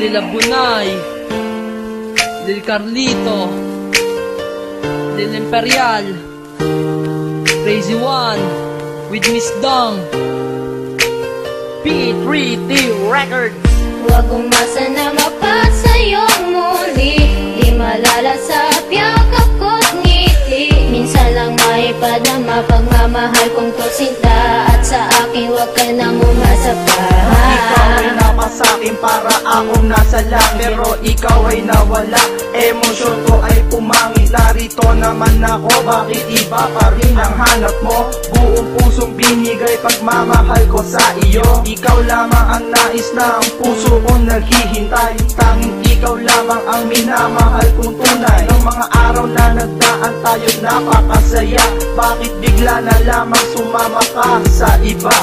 Lila Bunay, Lil Carlito, Lil Imperial, Crazy One, with Miss Dong, P3T Records. Huwag umasa na mapasa'yo muli, di malalasap yakap ko't ngiti. Minsan lang maipadama pagmamahal kong to sinta, at sa akin huwag ka nang umasa pa. Ikaw ay napasakin para akong nasa lang, pero ikaw ay nawala. Emosyon ko ay pumangit, narito naman ako. Bakit iba pa rin ang hanap mo? Buong pusong binigay pagmamahal ko sa iyo. Ikaw lamang ang nais na ang puso ko naghihintay. Tanging ikaw lamang ang minamahal kong tunay. Ng mga araw na nagdaan tayo'y napakasaya, bakit bigla na lamang sumama ka sa iba?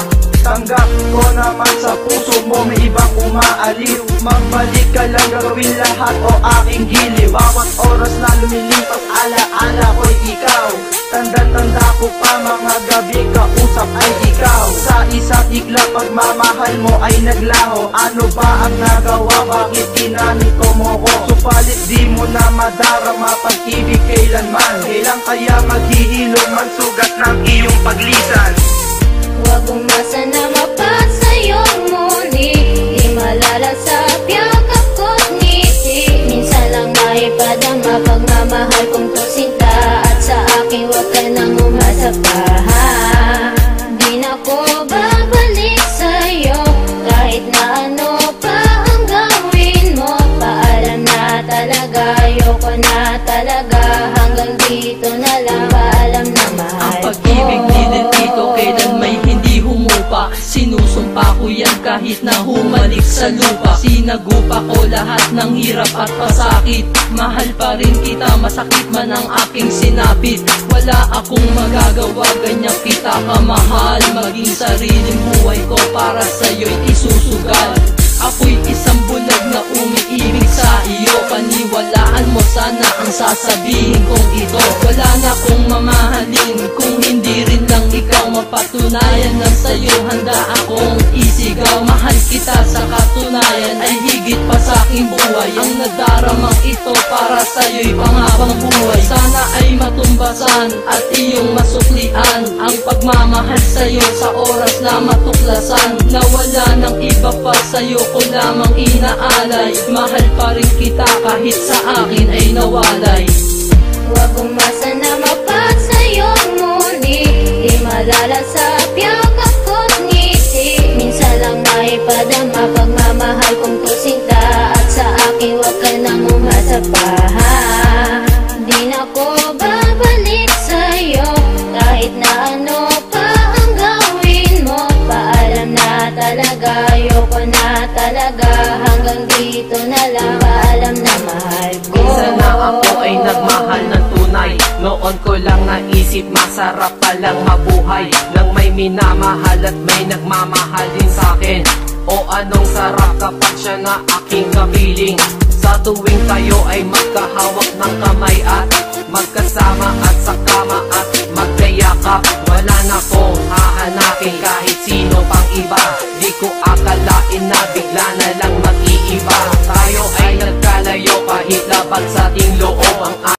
Tanggap ko naman sa puso mo may ibang umaaliw. Magbalik ka lang, gagawin lahat o aking giliw. Bawat oras na lumilipas, alaala ko'y ikaw. Tanda-tanda ko pa mga gabi, kausap ay ikaw. Sa isa't iglap pagmamahal mo ay naglaho. Ano ba ang nagawa, bakit ginanito mo ko? Supalit di mo na madarama pag-ibig kailanman. Kailan kaya maghihilom man sugat ng iyong paglisan? Huwag umasa na mapasa'yo muli, di malalasap yakap ko't ngiti. Minsan lang maipadama pagmamahal kong to sinta, at sa akin huwag ka nang umasa pa. Di na ko babalik sa'yo, kahit na ano pa ang gawin mo. Paalam na talaga, ayoko na talaga, hanggang dito na lang. Paalam na mahal ko. Ang pag-ibig ni Dito kailan may hindi humupa. Sinusumpa ko yan kahit na humalik sa lupa. Sinagupa ko lahat ng hirap at pasakit. Mahal pa rin kita, masakit man ang aking sinapit. Wala akong magagawa, ganyan kita kamahal. Maging sariling buhay ko para sa'yo'y isusugal. Ako'y isang bulag na umiibig sa iyo. Paniwalaan mo sana ang sasabihin kong ito. Wala na kong mamahalin kung hindi rin lang ikaw. Mapatunayan na sa'yo handa akong isigaw. Mahal kita sa katunayan ay higit pa sa aking buhay. Ang nadaramang ito para sa'yo'y panghabang buhay. Sana ay matumbasan at iyong masuklian ang pagmamahal sa'yo sa oras na matuklasan. Nawala ng iba pa sa'yo ko lamang inaalay. Mahal pa rin kita kahit sa akin ay nawalay. Huwag umasa na mapasa'yo muli, di malalasap yakap ko't ngiti. Minsan lang maipadama pagmamahal kong to sinta, at sa akin huwag ka nang umasa pa. Di na ko babalik sa'yo, kahit na ano pa ang gawin mo. Paalam na talaga, ayoko na talaga, hanggang dito na lang. Paalam na mahal ko. Minsan na ako ay nagmahal ng tunay. Noon ko lang naisip masarap palang mabuhay nang may minamahal at may nagmamahal din sa'kin. O anong sarap kapag siya na aking kapiling. Sa tuwing tayo ay magkahawak ng kamay at magkasama at sa kama at magkayakap. Wala na kong hahanapin kahit sino pang iba. Di ko akalain na bigla na lang mag-iiba. Tayo ay nagkalayo kahit labag sa ating loob.